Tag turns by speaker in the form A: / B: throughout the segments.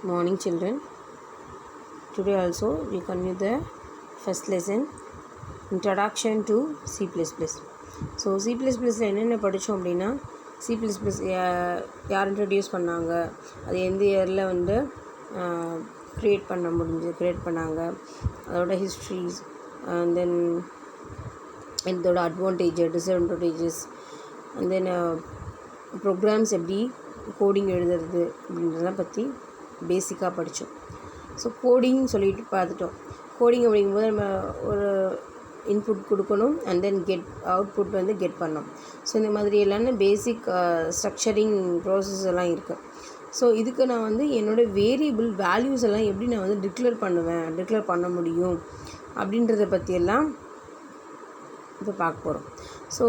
A: Morning children. Today also we continue the first lesson, Introduction to C++. So C++ என்னென்ன படித்தோம் அப்படின்னா C++ யார் introduce பண்ணாங்க, அது எந்த இயரில் வந்து க்ரியேட் பண்ணாங்க, அதோட ஹிஸ்ட்ரிஸ், அண்ட் தென் இதோட டிஸ்அட்வான்டேஜஸ், அண்ட் தென் ப்ரோக்ராம்ஸ் எப்படி கோடிங் எழுதுறது அப்படின்றதெல்லாம் பற்றி பேசிக்காக படித்தோம். ஸோ கோடிங் சொல்லிட்டு பார்த்துட்டோம். கோடிங் அப்படிங்கும்போது நம்ம ஒரு இன்புட் கொடுக்கணும், அண்ட் தென் அவுட்புட் வந்து கெட் பண்ணோம். ஸோ இந்த மாதிரி எல்லாமே பேசிக் ஸ்ட்ரக்சரிங் ப்ராசஸ் எல்லாம் இருக்குது. ஸோ இதுக்கு நான் வந்து என்னோடய வேரியபிள் வேல்யூஸ் எல்லாம் எப்படி நான் வந்து டிக்ளேர் பண்ண முடியும் அப்படின்றத பற்றியெல்லாம் இப்போ பார்க்க போகிறோம். ஸோ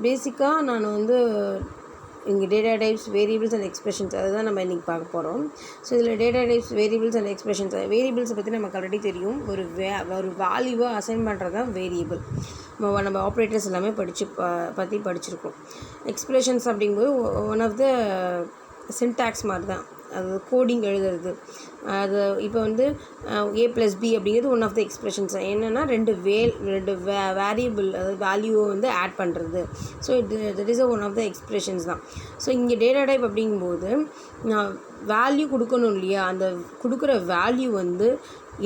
A: பேசிக்காக நான் வந்து இங்கே data types, variables and expressions அதை தான் நம்ம இன்றைக்கி பார்க்க போகிறோம். ஸோ இதில் data types, variables and expressions. வேரியபிள்ஸை பற்றி நமக்கு ஆல்ரெடி தெரியும். ஒரு வேல்யூவை அசைன் பண்ணுறது தான் வேரியபிள். நம்ம ஆப்ரேட்டர்ஸ் எல்லாமே பற்றி படிச்சிருக்கோம். எக்ஸ்பிரஷன்ஸ் அப்படிங்கும்போது ஒன் ஆஃப் த சின்டாக்ஸ் மாதிரி தான், அது கோடிங் எழுதுறது. அது இப்போ வந்து A+B அப்படிங்கிறது ஒன் ஆஃப் த எக்ஸ்பிரஷன்ஸ். என்னென்னா ரெண்டு வேரியபிள், அதாவது வேல்யூவை வந்து ஆட் பண்ணுறது. So that is one of the expressions தான். ஸோ இங்கே டேட்டா டைப் அப்படிங்கும்போது நான் வேல்யூ கொடுக்கணும் இல்லையா, அந்த கொடுக்குற வேல்யூ வந்து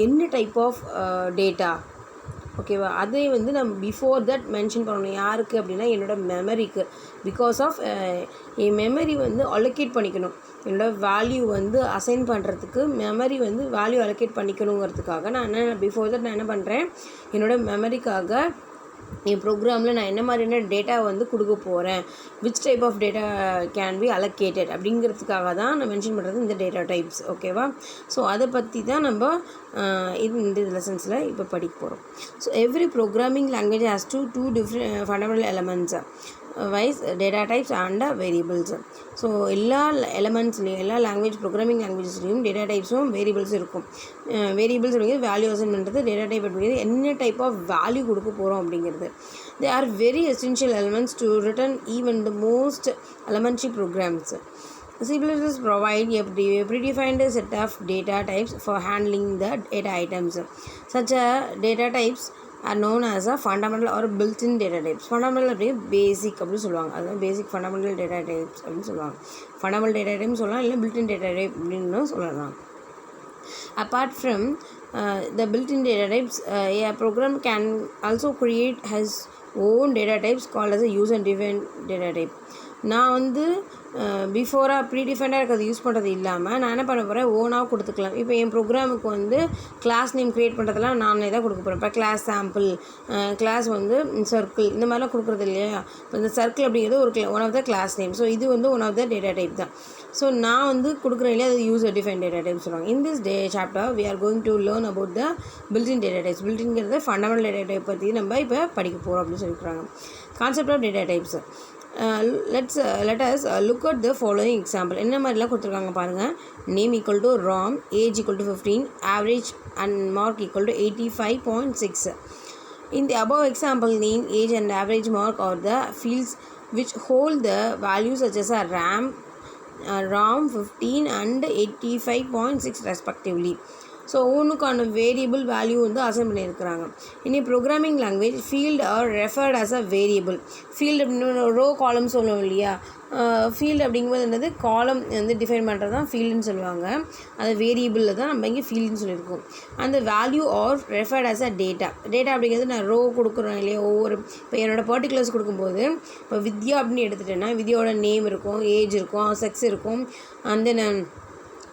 A: என்ன டைப் ஆஃப் டேட்டா, ஓகேவா, அதை வந்து நம்ம பிஃபோர் தட் மென்ஷன் பண்ணணும். யாருக்கு அப்படின்னா என்னோடய மெமரிக்கு. பிகாஸ் ஆஃப் என் மெமரி வந்து அலோகேட் பண்ணிக்கணும். என்னோடய வேல்யூ வந்து அசைன் பண்ணுறதுக்கு மெமரி வந்து வேல்யூ அலோகேட் பண்ணிக்கணுங்கிறதுக்காக நான் பிஃபோர் தட் நான் என்ன பண்ணுறேன், என்னோடய மெமரிக்காக என் ப்ரோக்ராமில் நான் என்ன மாதிரியான டேட்டா வந்து கொடுக்க போகிறேன், which type of data can be allocated அப்படிங்கிறதுக்காக தான் நான் மென்ஷன் பண்ணுறது இந்த டேட்டா டைப்ஸ். ஓகேவா. ஸோ அதை பற்றி தான் நம்ம இந்த லெசன்ஸில் இப்போ படிக்க போகிறோம். So every programming language has two different fundamental elements viz data types and variables. So எல்லா எலமெண்ட்ஸ்லேயும், எல்லா ப்ரோக்ராமிங் லாங்குவேஜஸ்லேயும் டேட்டா டைப்ஸும் வேரியபிள்ஸும் இருக்கும். வேரியபிள்ஸ் அப்படிங்கிறது வேல்யூ அசைன் பண்ணுறது, டேட்டா டைப் அப்படிங்கிறது என்ன டைப் ஆஃப் வேல்யூ கொடுக்க போகிறோம் அப்படிங்கிறது. They are very essential elements to written even the most elementary programs. C++ provide a predefined set of data types for handling the data items. Such data types are known as a fundamental or built-in data types. Fundamental அப்படியே பேசிக் அப்படின்னு சொல்லுவாங்க. அதுதான் பேசிக் fundamental data types அப்படின்னு சொல்லுவாங்க. Fundamental data டைப்னு சொல்லலாம், இல்லை built-in data type அப்படின்னு சொல்லலாம். Apart from the built-in data types, a program can also create his own data types called as a user-defined data type. நான் வந்து பிஃபோராக ப்ரீடிஃபைண்டாக இருக்கிறது யூஸ் பண்ணுறது இல்லாமல் நான் என்ன பண்ண போகிறேன், ஓனாக கொடுத்துக்கலாம். இப்போ என் ப்ரோக்ராமுக்கு வந்து கிளாஸ் நேம் க்ரியேட் பண்ணுறதுலாம் நானே தான் கொடுக்க போகிறேன். இப்போ கிளாஸ் சாம்பிள், கிளாஸ் வந்து சர்க்கிள், இந்த மாதிரிலாம் கொடுக்குறது இல்லையா. இப்போ இந்த சர்க்கிள் அப்படிங்கிறது one of the class name. So இது வந்து one of the data type தான். ஸோ நான் வந்து கொடுக்குறேன் இல்லையா, அது யூசர் டிஃபைன் டேட்டா டைப் சொல்லுவாங்க. இன் this chapter we are going to learn about the built-in data types. built-inங்கிறது ஃபண்டமெண்டல் டேட்டா டைப் பற்றி நம்ம இப்போ படிக்க போகிறோம் அப்படின்னு சொல்லியிருக்காங்க. Concept of data types. let us look at the following example. என்ன மாதிரிலாம் கொடுத்துருக்காங்க பாருங்கள். Name equal to rom, age equal to 15, average and mark equal to 85.6. In the above example, name, age and average mark are the fields which hold the values such as a rom 15 and 85.6 respectively. So ஒன்றுக்கான variable value வந்து assign பண்ணியிருக்கிறாங்க. இனி programming language field are referred as a variable. Field அப்படின்னு row column சொல்லுவோம் இல்லையா. Field அப்படிங்கும்போது என்னது, காலம் வந்து டிஃபைன் பண்ணுறது தான் ஃபீல்டுன்னு சொல்லுவாங்க. அது வேரியபிளில் தான் நம்ம இங்கே ஃபீல்டுன்னு சொல்லியிருக்கோம். அந்த value are referred as a data அப்படிங்கிறது நான் ரோ கொடுக்குறேன் இல்லையா. இப்போ என்னோடய பர்டிகுலர்ஸ் கொடுக்கும்போது, இப்போ வித்யா அப்படின்னு எடுத்துட்டேன்னா வித்யாவோட நேம் இருக்கும், ஏஜ் இருக்கும், செக்ஸ் இருக்கும், அண்ட் தென்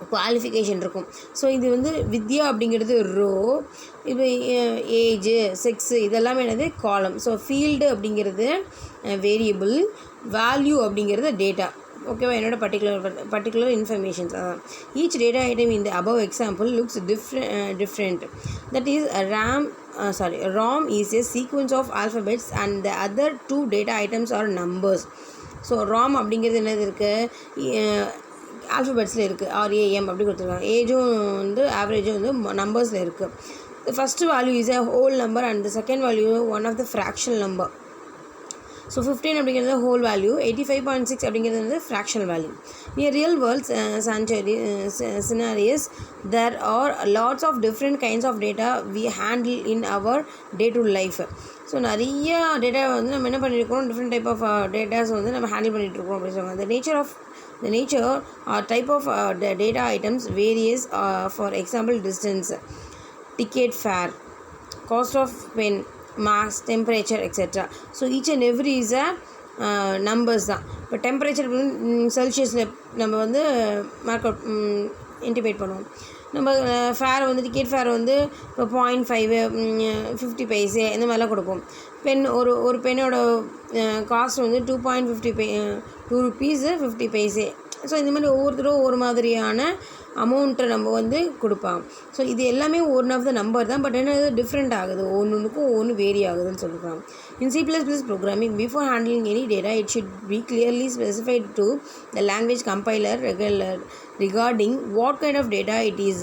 A: குவாலிஃபிகேஷன் இருக்கும். ஸோ இது வந்து வித்யா அப்படிங்கிறது ரோ, இப்போ ஏஜு, செக்ஸு இதெல்லாமே என்னது காலம். ஸோ ஃபீல்டு அப்படிங்கிறது வேரியபிள், வேல்யூ அப்படிங்கிறது டேட்டா. ஓகேவா, என்னோட பர்டிகுலர் இன்ஃபர்மேஷன்ஸ் அதான். ஈச் டேட்டா ஐட்டம் இந்த above example looks different. That is rom is a sequence of alphabets and the other two data items are numbers. So rom அப்படிங்கிறது என்னது இருக்குது, ஆல்ஃபபெட்ஸில் இருக்குது, RAM அப்படி கொடுத்துருக்காங்க. ஏஜும் வந்து ஆவரேஜும் வந்து நம்பர்ஸில் இருக்குது. The first value is a whole number and the second value one of the fractional number. So 15 அப்படிங்கிறது ஹோல் வேல்யூ, 85.6 அப்படிங்கிறது வந்து fractional value. In real world scenarios, there are lots of different kinds of data we handle in our day-to-day life. So நிறைய data வந்து நம்ம என்ன பண்ணியிருக்கோம், different type of datas வந்து நம்ம ஹேண்டில் பண்ணிகிட்ருக்கோம் அப்படின்னு சொல்லுவாங்க. the nature or type of the data items varies. For example, distance, ticket fare, cost of pen, mass, temperature, etc. So each and every is a numbers தான். இப்போ temperature செல்சியஸில் நம்ம வந்து மார்க் அவுட் இன்டிமேட் பண்ணுவோம். நம்ம fair வந்து ticket fair வந்து இப்போ 0.5 50 பைசே இந்த மாதிரிலாம் கொடுப்போம். பென் ஒரு பென்னோட காஸ்ட் வந்து 2 rupees 50 பைசே. ஸோ இந்த மாதிரி ஒவ்வொருத்தரும் ஒரு மாதிரியான அமௌண்ட்டை நம்ம வந்து கொடுப்பாங்க. ஸோ இது எல்லாமே ஒன் ஆஃப் த நம்பர் தான், பட் என்ன டிஃப்ரெண்ட் ஆகுது, ஒன்றுக்கும் ஒன்று வேரி ஆகுதுன்னு சொல்லியிருக்காங்க. In C++ programming, before handling any data, it should be clearly specified to the language compiler regarding what kind of data it is,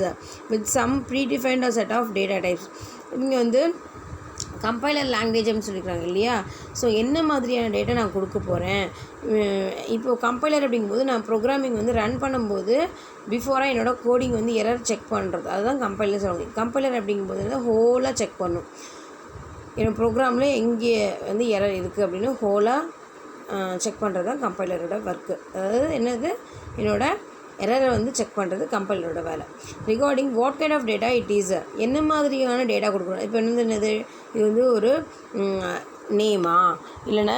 A: with some predefined set of data types. இங்கே வந்து compiler லாங்குவேஜ்னு சொல்லியிருக்காங்க இல்லையா. So என்ன மாதிரியான data நான் கொடுக்க போகிறேன். இப்போது கம்பைலர் அப்படிங்கும்போது நான் ப்ரோக்ராமிங் வந்து ரன் பண்ணும்போது பிஃபோராக என்னோடய கோடிங் வந்து எரர் செக் பண்ணுறது, அதுதான் கம்பைலர் சொல்லுவாங்க. கம்பைலர் அப்படிங்கும்போது வந்து ஹோலாக செக் பண்ணும், என்னோடய ப்ரோக்ராமில் எங்கே வந்து எரர் இருக்குது அப்படின்னு ஹோலாக செக் பண்ணுறது தான் கம்பைலரோட ஒர்க்கு. அதாவது என்னது, என்னோடய எரரை வந்து செக் பண்ணுறது கம்பைலரோட வேலை. Regarding what kind of data it is, என்ன மாதிரியான டேட்டா கொடுக்கணும். இப்போ என்னது, இது வந்து ஒரு நேமா, இல்லைன்னா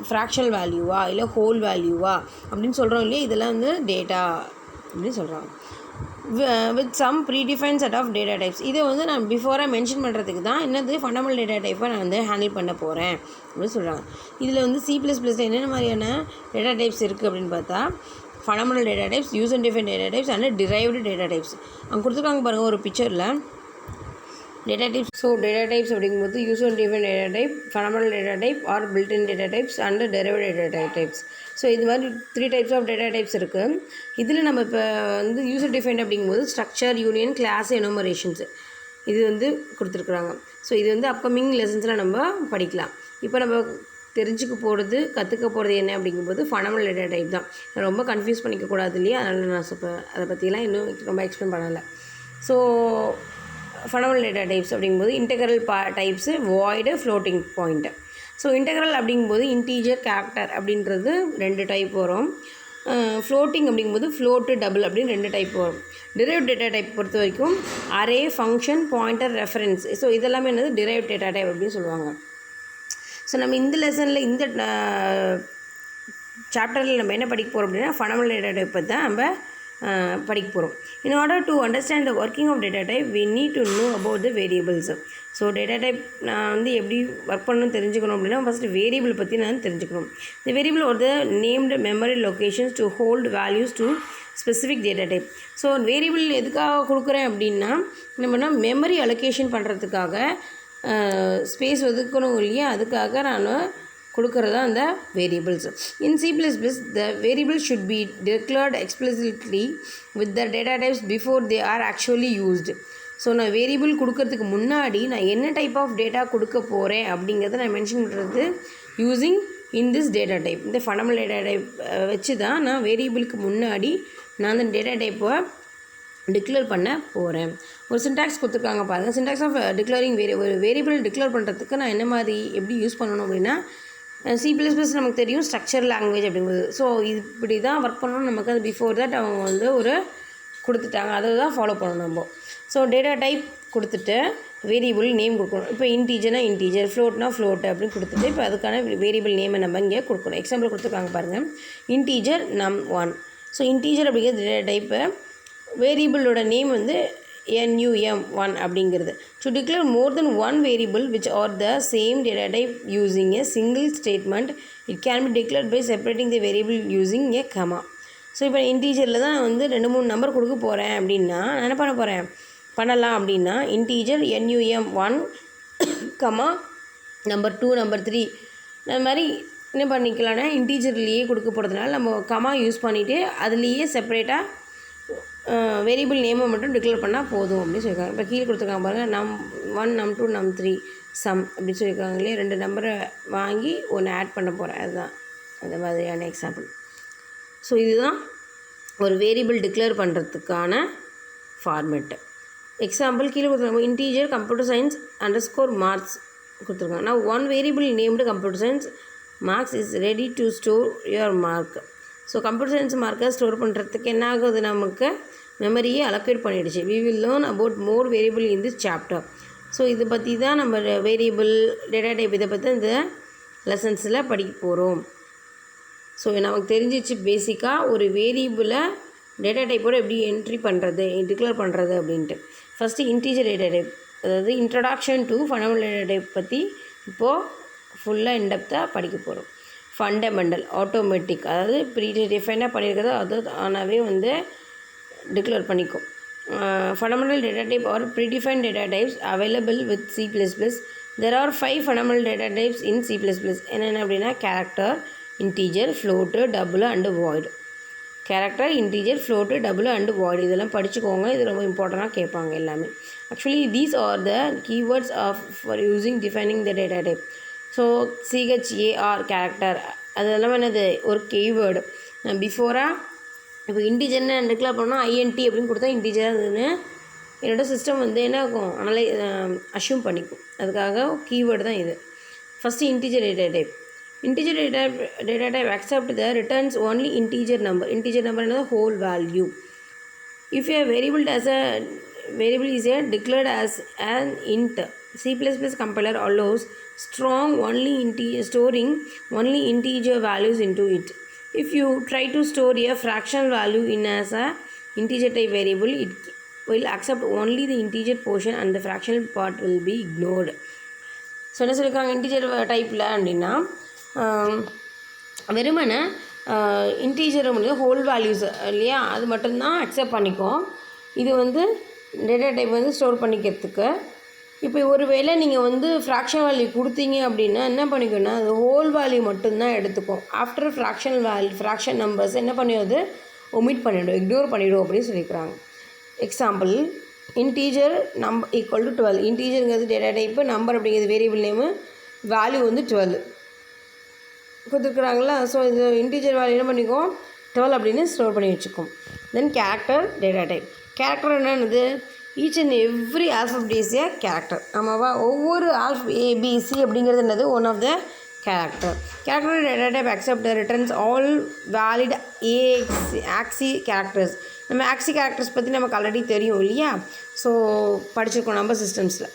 A: ஃப்ராக்ஷனல் வேல்யூவா, இல்லை ஹோல் வேல்யூவா அப்படின்னு சொல்கிறோம் இல்லையா. இதெல்லாம் வந்து டேட்டா அப்படின்னு சொல்கிறாங்க. With some predefine set of data types. இதை வந்து நான் பிஃபோராக மென்ஷன் பண்ணுறதுக்கு தான் என்னது ஃபண்டமெண்டல் டேட்டா டைப்பை நான் வந்து ஹேண்டில் பண்ண போகிறேன் அப்படின்னு சொல்கிறாங்க. இதில் வந்து C++ல என்னென்ன மாதிரியான டேட்டா டைப்ஸ் இருக்குது அப்படின்னு பார்த்தா, fundamental data types, user define data types and derived data types. அங்கே கொடுத்துருக்காங்க பாருங்கள் ஒரு பிக்சரில் data types. So data types அப்படிங்கும்போது user define data type, fundamental data type or built-in data types and derived data types. So இது மாதிரி 3 types of data types இருக்குது. இதில் நம்ம இப்போ வந்து யூசர் டிஃபைன் அப்படிங்கும்போது ஸ்ட்ரக்சர், யூனியன், கிளாஸ், எனுமரேஷன்ஸ் இது வந்து கொடுத்துருக்குறாங்க. ஸோ இது வந்து அப்கமிங் லெசன்ஸில் நம்ம படிக்கலாம். இப்போ நம்ம தெரிஞ்சுக்க கற்றுக்க போகிறது என்ன அப்படிங்கும்போது ஃபண்டமெண்டல் டேட்டா டைப் தான். ரொம்ப கன்ஃபியூஸ் பண்ணிக்கக்கூடாது இல்லையா, அதனால் நான் இப்போ அதை பற்றிலாம் இன்னும் ரொம்ப எக்ஸ்பிளைன் பண்ணலை. ஸோ ஃபண்டமெண்டல் டேட்டா டைப்ஸ் அப்படிங்கும்போது integral types, void, floating point. So integral அப்படிங்கும்போது இன்டீஜர், கேரக்டர் அப்படின்றது 2 டைப் வரும். ஃப்ளோட்டிங் அப்படிங்கும்போது ஃப்ளோட்டு, டபுள் அப்படின்னு 2 டைப் வரும். டிரைவ் டேட்டா டைப் பொறுத்த வரைக்கும் array, function, pointer, reference. So இதெல்லாமே என்னது டிரைவ் டேட்டா டைப் அப்படின்னு சொல்லுவாங்க. ஸோ நம்ம இந்த லெசனில் இந்த சாப்டரில் நம்ம என்ன படிக்க போகிறோம் அப்படின்னா ஃபண்டமெண்டல் டேட்டா டைப்பை தான் நம்ம படிக்க போகிறோம். In order to understand the working of data type, we need to know about the variables. So data type நான் வந்து எப்படி ஒர்க் பண்ணணும்னு தெரிஞ்சுக்கணும் அப்படின்னா ஃபஸ்ட்டு வேரியபிள் பற்றி நான் தெரிஞ்சுக்கணும். இந்த வேரியபிள் ஒரு named memory locations to hold values to specific data type. So variable எதுக்காக கொடுக்குறேன் அப்படின்னா நம்மனா மெமரி அலோகேஷன் பண்ணுறதுக்காக ஸ்பேஸ் ஒதுக்கணும் இல்லையா, அதுக்காக நான் கொடுக்குறதா அந்த variables. In C++, the variable should be declared explicitly with the data types before they are actually used. So நான் வேரியபிள் கொடுக்கறதுக்கு முன்னாடி நான் என்ன டைப் ஆஃப் டேட்டா கொடுக்க போகிறேன் அப்படிங்கிறத நான் மென்ஷன் பண்ணுறது using in this data type. இந்த ஃபண்டமெண்டல் டேட்டா டைப் வச்சு தான் நான் வேரியபிளுக்கு முன்னாடி நான் அந்த டேட்டா டைப்பை டிக்ளேர் பண்ண போகிறேன். ஒரு சின்டாக்ஸ் கொடுத்துருக்காங்க பாருங்கள். சின்டாக்ஸ் ஆஃப் டிக்ளேரிங் ஒரு வேரியபிள் டிக்ளேர் பண்ணுறதுக்கு நான் என்ன மாதிரி எப்படி யூஸ் பண்ணணும் அப்படின்னா, C++ நமக்கு தெரியும் ஸ்ட்ரக்சர் லாங்குவேஜ் அப்படிங்கிறது. ஸோ இப்படி தான் ஒர்க் பண்ணணும். நமக்கு அது பிஃபோர் தட் அவங்க வந்து ஒரு கொடுத்துட்டாங்க, அதை தான் ஃபாலோ பண்ணணும் நம்ம. ஸோ டேட்டா டைப் கொடுத்துட்டு வேரியபிள் நேம் கொடுக்கணும். இப்போ இன்டீஜர்னா இன்டீஜர், ஃப்ளோட்னா ஃப்ளோட் அப்படின்னு கொடுத்துட்டு இப்போ அதுக்கான வேரியபிள் நேமை நம்ம இங்கே கொடுக்கணும். எக்ஸாம்பிள் கொடுத்துருக்காங்க பாருங்கள், இன்டீஜர் num1. ஸோ இன்டீஜர் அப்படிங்கிறது டேட்டா டைப்பு, வேரியபிளோட நேம் வந்து num1 அப்படிங்கிறது. To declare more than one variable which are the same data type using a single statement, it can be declared by separating the variable using a comma. So இப்போ இன்டீஜரில் தான் நான் வந்து 2-3 number கொடுக்க போகிறேன் அப்படின்னா நான் என்ன பண்ணலாம் அப்படின்னா integer num1 comma number 2 number 3 அந்த மாதிரி என்ன பண்ணிக்கலாம்னா இன்டீஜர்லேயே கொடுக்க போகிறதுனால நம்ம கமா யூஸ் பண்ணிவிட்டு அதுலேயே செப்பரேட்டாக வேரியபிள் நேமை மட்டும் டிக்ளேர் பண்ணால் போதும் அப்படின்னு சொல்லியிருக்காங்க. இப்போ கீழே கொடுத்துருக்காங்க பாருங்கள், num1 num2 num3 சம் அப்படின்னு சொல்லியிருக்காங்களே, 2 நம்பரை வாங்கி ஒன்று ஆட் பண்ண போகிறேன், அதுதான் அந்த மாதிரியான எக்ஸாம்பிள். ஸோ இதுதான் ஒரு வேரியபிள் டிக்ளேர் பண்ணுறதுக்கான ஃபார்மேட்டு. எக்ஸாம்பிள் கீழே கொடுத்துருக்காங்க, இன்டீஜர் கம்ப்யூட்டர் சயின்ஸ் _marks கொடுத்துருக்காங்க. நான் one variable named computer science marks is ready to store your mark. So computer science மார்க்கை ஸ்டோர் பண்ணுறதுக்கு என்ன ஆகுது, நமக்கு மெமரியை அலோகேட் பண்ணிடுச்சு. We will learn about more variable in this chapter. So இதை பற்றி தான் நம்ம வேரியபிள் டேட்டா டைப் இதை பற்றி இந்த லெசன்ஸில் படிக்க போகிறோம். ஸோ நமக்கு தெரிஞ்சிச்சு பேசிக்காக ஒரு வேரியபிளை டேட்டா டைப்போடு எப்படி என்ட்ரி பண்ணுறது, டிக்ளேர் பண்ணுறது அப்படின்ட்டு. ஃபஸ்ட்டு இன்டீஜர் டேட்டா டைப், அதாவது introduction to fundamental data type பற்றி இப்போது ஃபுல்லாக இன்டெப்த்தாக படிக்க போகிறோம். ஃபண்டமெண்டல் ஆட்டோமேட்டிக், அதாவது ப்ரீ டிஃபைனாக பண்ணியிருக்கிறதோ அது ஆனாவே வந்து டிக்ளேர் பண்ணிக்கும். Fundamental data type are predefined data types available with C++. There are 5 fundamental data types in C++. என்னென்ன அப்படின்னா character, integer, float, double and void. Character, integer, float, double and void இதெல்லாம் படிச்சுக்கோங்க. இது ரொம்ப இம்பார்ட்டண்ட்டாக கேட்பாங்க எல்லாமே. Actually these are the keywords for using defining the data type. So CHAR character அதெல்லாம் என்னது ஒரு கீவேர்டு. பிஃபோராக இப்போ இன்டீஜர்னு டிக்ளேர் பண்ணால் INT அப்படின்னு கொடுத்தா இன்டீஜராக இருந்ததுன்னு என்னோடய சிஸ்டம் வந்து என்ன ஆகும், அஷ்யூம் பண்ணிக்கும். அதுக்காக கீவேர்டு தான் இது. First integer data type. Integer data type accept the returns only integer number. Integer number is the whole value. If a variable is declared as an int, C++ compiler allows storing only integer values into it. If you try to store a fractional value in as a integer type variable, it will accept only the integer portion and the fractional part will be ignored. So என்ன சொல்லியிருக்காங்க integer டைப்பில் அப்படின்னா வெறுமனே integer முடியும் whole values இல்லையா, அது மட்டும்தான் accept பண்ணிக்கும். இது வந்து டேட்டா டைப் வந்து ஸ்டோர் பண்ணிக்கிறதுக்கு. இப்போ ஒரு வேளை நீங்கள் வந்து ஃப்ராக்ஷன் வேல்யூ கொடுத்தீங்க அப்படின்னா என்ன பண்ணிக்கணும்னா அது ஹோல் வேல்யூ மட்டும்தான் எடுத்துக்கும். ஆஃப்டர் ஃப்ராக்ஷன் நம்பர்ஸ் என்ன பண்ணிடுது, ஒமிட் பண்ணிவிடும், இக்னோர் பண்ணிவிடும் அப்படின்னு சொல்லியிருக்கிறாங்க. Example integer number equal to 12. இன்டீஜருங்கிறது டேட்டா டைப்பு, நம்பர் அப்படிங்கிறது வேரியபிள் நேமு, வேல்யூ வந்து 12 கொடுத்துருக்குறாங்களா. ஸோ இது இன்டீஜர் வேல்யூ என்ன பண்ணிக்கும் 12 அப்படின்னு ஸ்டோர் பண்ணி வச்சுக்கும். Then character data type. Character என்னது, each and every alphabet is a character. ஆமாவா, ஒவ்வொரு ABC அப்படிங்கிறது என்னது one of the character. Character data type accept returns all valid ASCII characters. நம்ம ஆக்சி கேரக்டர்ஸ் பற்றி நமக்கு ஆல்ரெடி தெரியும் இல்லையா, ஸோ படிச்சிருக்கோம் நம்ம சிஸ்டம்ஸில்.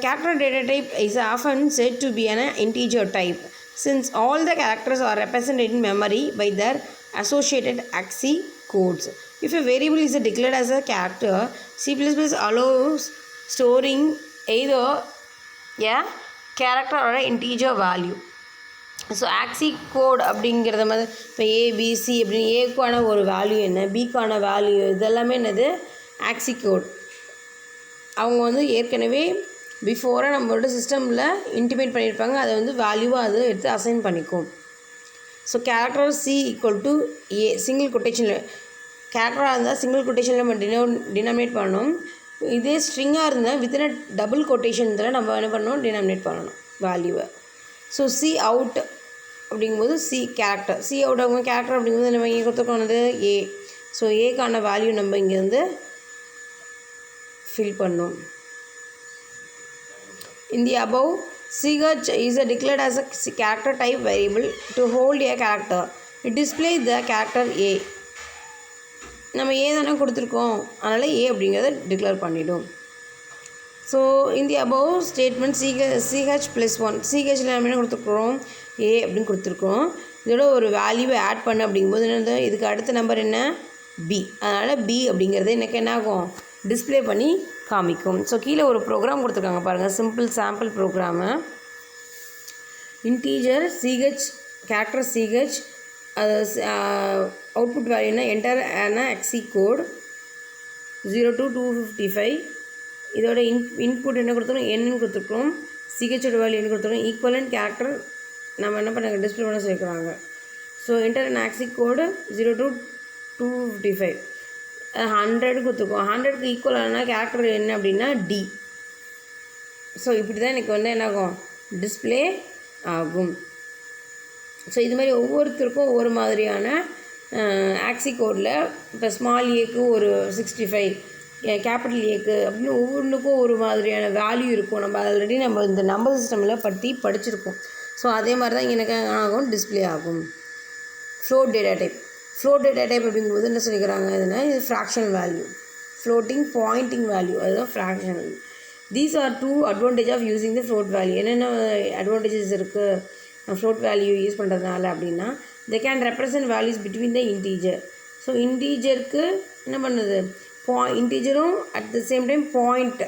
A: Character data type is often set to be an integer type since all the characters are represented in memory by their associated ASCII codes. If a variable is declared as a character, C++ allows storing either a character or an integer value. So ASCII code அப்படிங்கிறத மாதிரி இப்போ ABC அப்படின்னு ஏக்கான ஒரு value என்ன, பிக்கான value இதெல்லாமே என்னது ASCII code. அவங்க வந்து ஏற்கனவே பிஃபோராக நம்மளோட சிஸ்டமில் இன்டிமேட் பண்ணியிருப்பாங்க, அதை வந்து வேல்யூவாக அது எடுத்து அசைன் பண்ணிக்கும். So character C equal to A single கொட்டேஷனில் கேரக்டராக இருந்தால் சிங்கிள் கொட்டேஷனில் நம்ம டினாமினேட் பண்ணணும். இதே ஸ்ட்ரிங்காக இருந்தால் வித்தின் டபுள் கொட்டேஷனில் நம்ம என்ன பண்ணணும், டினாமினேட் பண்ணணும் வேல்யூவை. ஸோ C அவுட் அப்படிங்கும்போது C கேரக்டர், C அவுட் அவங்க கேரக்டர் அப்படிங்கும்போது நம்ம இங்கே கொடுத்துருக்கோனது A. ஸோ ஏக்கான வேல்யூ நம்ம இங்கே வந்து ஃபில் பண்ணோம். In the above, CH is declared as a character type variable to hold a character. It displays the character A. நம்ம A தானே கொடுத்துருக்கோம், அதனால் A அப்படிங்கிறத டிக்ளேர் பண்ணிவிடும். ஸோ இந்த above statement CH+1 CHல நம்ம என்ன கொடுத்துருக்குறோம், A அப்படின்னு கொடுத்துருக்கோம். இதோட ஒரு வேல்யூவை ஆட் பண்ண அப்படிங்கும்போது என்னது, இதுக்கு அடுத்த நம்பர் என்ன B, அதனால் B அப்படிங்கிறது எனக்கு என்ன ஆகும், டிஸ்பிளே பண்ணி காமிக்கும். ஸோ கீழே ஒரு ப்ரோக்ராம் கொடுத்துருக்காங்க பாருங்கள், simple sample program. Integer CH character CH அது அவுட்புட் வேல்யூனா என்டர் ஆன ASCII கோட் 0 to 255. இதோட இன்புட் என்ன கொடுத்துருக்கோம், என்னன்னு கொடுத்துருக்கோம், CHோட வேல்யூ என்ன கொடுத்துருக்கோம், ஈக்குவலன்ட் கேரக்டர் நம்ம என்ன பண்ணாங்க டிஸ்பிளே பண்ண சொல்லியிருக்கிறாங்க. ஸோ என்டர் ஆன ASCII கோடு 0 to 255. 100 கொடுத்துருக்கோம். 100க்கு ஈக்குவலான கேரக்டர் என்ன அப்படின்னா டி. ஸோ இப்படி தான் எனக்கு வந்து என்னாகும் டிஸ்பிளே ஆகும். ஸோ இது மாதிரி ஒவ்வொருத்தருக்கும் ஒவ்வொரு மாதிரியான ஆக்சி கோடில் இப்போ ஸ்மால் ஏக்கு ஒரு 65, கேபிட்டல் ஏக்கு அப்படின்னு ஒவ்வொன்றுக்கும் ஒரு மாதிரியான வேல்யூ இருக்கும். நம்ம ஆல்ரெடி நம்ம இந்த நம்பர் சிஸ்டமில் பற்றி படிச்சிருக்கோம். ஸோ அதே மாதிரி தான் எனக்கு ஆகும் டிஸ்பிளே ஆகும். Float data type. Float data type அப்படிங்கும்போது என்ன சொல்லிக்கிறாங்க, இதுனா இது fractional value, floating pointing value, அதுதான் fractional. These are 2 advantage of using the float value. என்னென்ன அட்வான்டேஜஸ் இருக்குது ஃப்ளோட் வேல்யூ யூஸ் பண்ணுறதுனால அப்படின்னா, they can represent values between the integer. ஸோ இன்டீஜருக்கு என்ன பண்ணுது, இன்டீஜரும் at the same time point.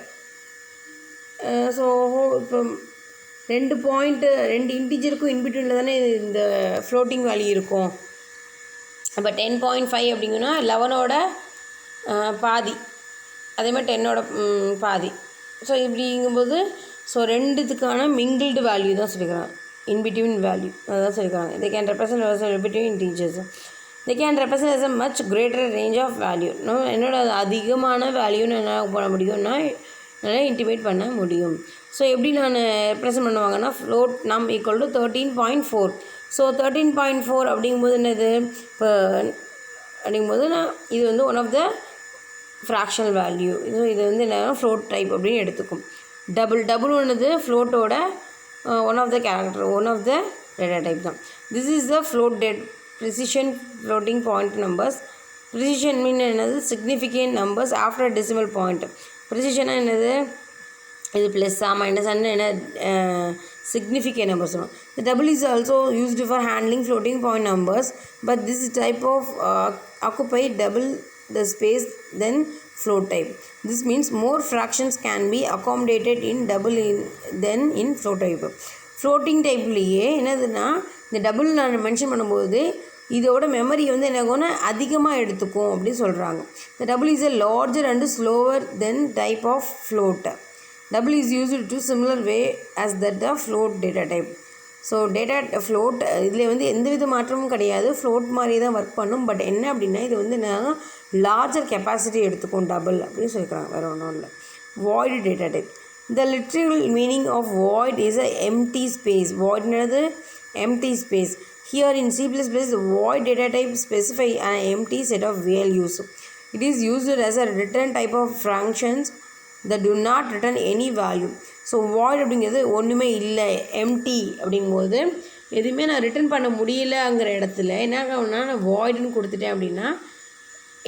A: So இப்போ 2 பாயிண்ட்டு 2 இன்டீஜருக்கும் இன்பிட்வீனில் தானே இந்த ஃப்ளோட்டிங் வேல்யூ இருக்கும். இப்போ 10.5 அப்படிங்கன்னா 11ஓட பாதி, அதே மாதிரி 10ஓட பாதி. ஸோ இப்படிங்கும்போது ஸோ ரெண்டுத்துக்கான மிங்கிள்டு வேல்யூ தான் சொல்லிக்கிறாங்க, இன்பிட்வீன் வேல்யூ அதுதான் சொல்லிக்கிறாங்க. தே can represent between integers. They can represent as a much greater range of value. என்னோட அதிகமான வேல்யூன்னு என்ன பண்ண முடியும்னா என்னால் இன்டிமேட் பண்ண முடியும். ஸோ எப்படி நான் ரெப்ரசன்ட் பண்ணுவாங்கன்னா, ஃப்ளோட் நம் ஈக்குவல் டு 13.4. ஸோ 13.4 அப்படிங்கும்போது என்னது, இப்போ அப்படிங்கும்போது இது வந்து one of the fractional value. இது வந்து என்ன ஃப்ளோட் டைப் அப்படின்னு எடுத்துக்கும். டபுள் ஒன்றுது ஃப்ளோட்டோட one of the character, one of the data type தான். This is the float precision floating point numbers. Precision mean என்னது, significant numbers after decimal point. ப்ரிசிஷனாக என்னது, இது ப்ளஸ்ஸா மைனஸான்னு என்ன significant numbers. The double is also used for handling floating point numbers, but this type of occupy double the space than float type. This means more fractions can be accommodated in double than in float type. Floating typeலேயே என்னதுன்னா, இந்த double நான் mention பண்ணும்போது இதோட memory வந்து என்ன அதிகமாக எடுத்துக்கும் அப்படின்னு சொல்கிறாங்க. The double is a larger and slower than type of float. Double is used to similar way as that the float data type. So data float இதில் வந்து எந்த வித மாற்றமும் கிடையாது, ஃப்ளோட் மாதிரி தான் ஒர்க் பண்ணும். பட் என்ன அப்படின்னா, இது வந்து என்ன லார்ஜர் கெப்பாசிட்டி எடுத்துக்கும் டபுள் அப்படின்னு சொல்லிக்கிறாங்க, வேறு ஒன்றும் இல்லை. Void data type. The literal meaning of void is a empty space. வாய்ட்னது empty space. Here in C++, the void data type specify an empty set of values. It is used as a return type of functions that do not return any value. So void அப்படிங்கிறது ஒன்றுமே இல்லை, empty அப்படிங்கும்போது எதுவுமே நான் return பண்ண முடியலங்கிற இடத்துல என்ன ஆகும்னா, நான் வாய்டுன்னு கொடுத்துட்டேன் அப்படின்னா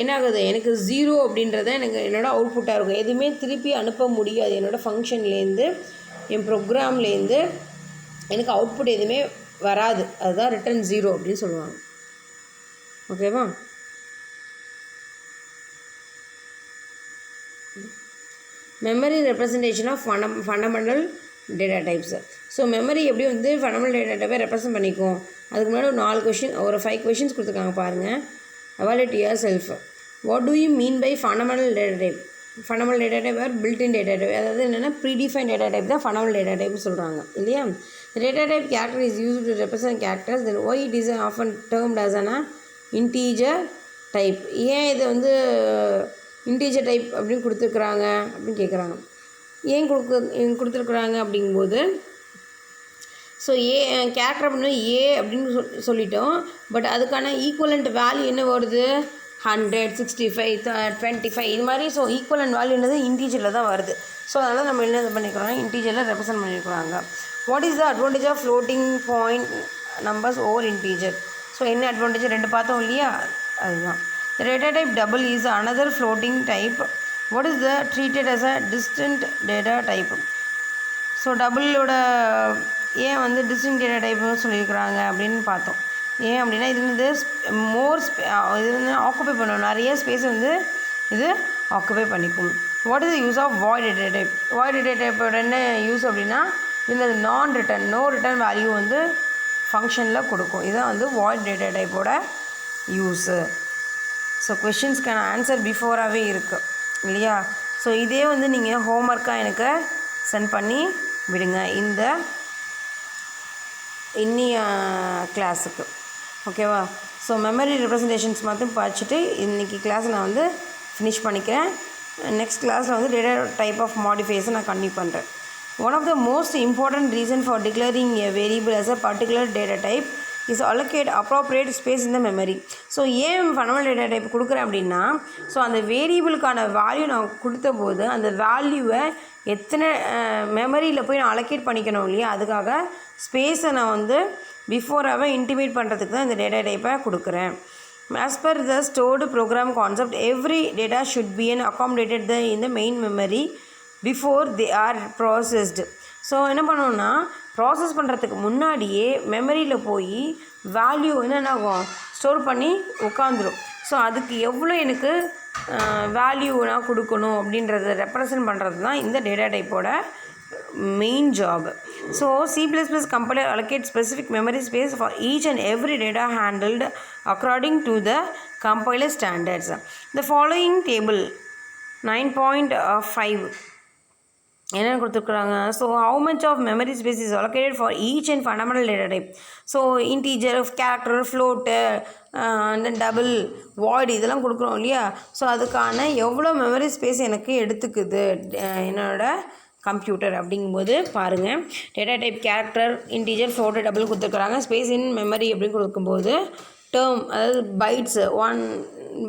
A: என்ன ஆகுது, எனக்கு 0 அப்படின்றத எனக்கு என்னோடய அவுட்புட்டாக இருக்கும். எதுவுமே திருப்பி அனுப்ப முடியாது என்னோடய ஃபங்க்ஷன்லேருந்து, என் ப்ரோக்ராம்லேருந்து எனக்கு அவுட்புட் எதுவுமே வராது. அதுதான் ரிட்டர்ன் 0 அப்படின்னு சொல்லுவாங்க. ஓகேவா? Memory representation of fundamental data types. So memory எப்படி வந்து ஃபண்டமெண்டல் டேட்டா டைப்பை ரெப்ரசன்ட் பண்ணிக்கும், அதுக்கு முன்னாடி ஒரு 4 கொஷின், ஒரு 5 கொஷின்ஸ் கொடுத்துருக்காங்க பாருங்கள். evaluate yourself. What do you mean by fundamental data type? Fundamental data type or built-in data type. அதாவது என்னென்னா ப்ரீடிஃபைன் டேட்டா டைப் தான் ஃபண்டமெண்டல் டேட்டா டைப்னு சொல்கிறாங்க இல்லையா. Data type character is used to represent characters, then why it is often termed as an integer type. ஏன் இது வந்து integer type அப்படின்னு கொடுத்துருக்குறாங்க அப்படின்னு கேட்குறாங்க. ஏன் கொடுத்துருக்குறாங்க அப்படிங்கும்போது, ஸோ கேரக்டர் அப்படின்னா அப்படின்னு சொல்லிட்டோம். பட் அதுக்கான ஈக்குவலண்ட் வேல்யூ என்ன வருது, 100, 65, 25 இது மாதிரி. ஸோ ஈக்குவலண்ட் வேல்யூ என்னது இன்டீஜரில் தான் வருது. ஸோ அதனால் நம்ம என்ன பண்ணிக்கிறோம், இன்டீஜரில் ரெப்ரசன்ட் பண்ணியிருக்கிறாங்க. What is the advantage of floating point numbers over integer? So என்ன அட்வான்டேஜ் ரெண்டு பார்த்தோம் இல்லையா, அதுதான். The data type double is another floating type. What is the treated as a distant data type? So டபுளோட ஏன் வந்து distinct data டைப்னு சொல்லியிருக்கிறாங்க அப்படின்னு பார்த்தோம். ஏன் அப்படின்னா இது வந்து இது வந்து ஆக்குபை பண்ணும், நிறைய ஸ்பேஸ் வந்து இது ஆக்குபை பண்ணிக்கும். What is the use of void data type? Void data டைப்போட என்ன யூஸ் அப்படின்னா, இதில் நோ ரிட்டர்ன் வேல்யூ வந்து ஃபங்க்ஷனில் கொடுக்கும். இதுதான் வந்து வாய்ட் டேட்டா டைப்போட யூஸு. ஸோ கொஷின்ஸ்க்கான ஆன்சர் பிஃபோராகவே இருக்குது இல்லையா. ஸோ இதே வந்து நீங்கள் ஹோம்ஒர்க்காக எனக்கு சென்ட் பண்ணி விடுங்க இந்த இன்னிய கிளாஸுக்கு, ஓகேவா. ஸோ மெமரி ரெப்ரசன்டேஷன்ஸ் மட்டும் படிச்சுட்டு இன்றைக்கி கிளாஸ் நான் வந்து ஃபினிஷ் பண்ணிக்கிறேன். நெக்ஸ்ட் கிளாஸில் வந்து டேட்டா டைப் ஆஃப் மாடிஃபைஸை நான் கண்டினியூ பண்ணுறேன். One of the most important reason for declaring a variable as a particular data type is allocate appropriate space in the memory. So ஏன் ஃபண்டமெண்டல் டேட்டா டைப் கொடுக்குறேன் அப்படின்னா, so அந்த வேரியபிளுக்கான value நான் கொடுத்த போது அந்த வேல்யூவை எத்தனை மெமரியில் போய் நான் அலோகேட் பண்ணிக்கணும் இல்லையா, அதுக்காக ஸ்பேஸை நான் வந்து பிஃபோராகவே இன்டிமேட் பண்ணுறதுக்கு தான் இந்த டேட்டா டைப்பை கொடுக்குறேன். As per the stored program concept, every data should be accommodated in the main memory before they are processed. So என்ன பண்ணோன்னா, ப்ராசஸ் பண்ணுறதுக்கு முன்னாடியே மெமரியில் போய் வேல்யூ என்னென்னாகும் ஸ்டோர் பண்ணி உட்காந்துரும். ஸோ அதுக்கு எவ்வளோ எனக்கு வேல்யூ நான் கொடுக்கணும் அப்படின்றத ரெப்ரசன்ட் பண்ணுறது தான் இந்த டேட்டா டைப்போட main job. So C++ compiler allocate specific memory space for each and every data handled according to the compiler standards. The following table 9.5 என்ன கொடுத்துருக்குறாங்க. So how much of memory space is allocated for each and fundamental data type. So integer, character, float, then double, void இதெல்லாம் கொடுக்குறோம் இல்லையா. So அதுக்கான எவ்வளோ memory space எனக்கு எடுத்துக்குது என்னோடய கம்ப்யூட்டர் அப்படிங்கும்போது பாருங்கள். Data type character, integer, float, double கொடுத்துருக்குறாங்க. ஸ்பேஸ் இன் மெமரி அப்படின்னு கொடுக்கும்போது டேர்ம், அதாவது பைட்ஸ், 1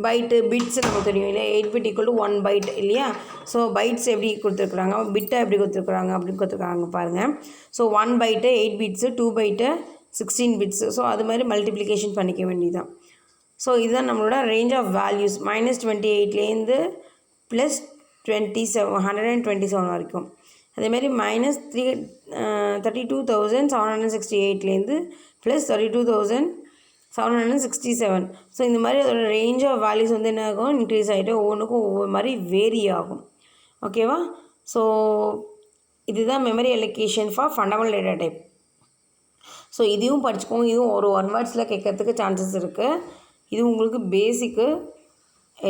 A: பைட்டு, பிட்ஸ் நமக்கு தெரியும் இல்லையா, 8 bit = 1 byte இல்லையா. ஸோ பைட்ஸ் எப்படி கொடுத்துருக்குறாங்க, பிட்டை எப்படி கொடுத்துருக்குறாங்க அப்படின்னு கொடுத்துருக்காங்க பாருங்கள். So 1 byte 8 bits, 2 byte 16 bits. So அது மாதிரி மல்டிப்ளிகேஷன் பண்ணிக்க வேண்டியதுதான். ஸோ இதுதான் நம்மளோட ரேஞ்ச் ஆஃப் வேல்யூஸ் -28லேருந்து +27 127 வரைக்கும். அதேமாதிரி -32,768லேருந்து +32,767. ஸோ இந்த மாதிரி அதோட ரேஞ்ச் ஆஃப் வேல்யூஸ் வந்து என்ன ஆகும், இன்க்ரீஸ் ஆகிட்டு ஒவ்வொன்றுக்கும் ஒவ்வொரு மாதிரி வேரி ஆகும். ஓகேவா. ஸோ இதுதான் memory allocation for fundamental data type. So இதையும் படிச்சுக்கோங்க. இதுவும் ஒரு 1 wordsல கேட்கறதுக்கு சான்சஸ் இருக்குது. இது உங்களுக்கு பேசிக்கு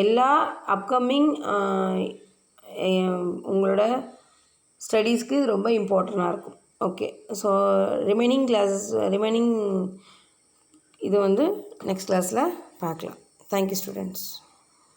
A: எல்லா அப்கமிங் உங்களோட ஸ்டடீஸ்க்கு இது ரொம்ப இம்பார்ட்டண்ட்டாக இருக்கும். ஓகே. ஸோ ரிமைனிங் இது வந்து நெக்ஸ்ட் கிளாஸில் பார்க்கலாம். Thank you students.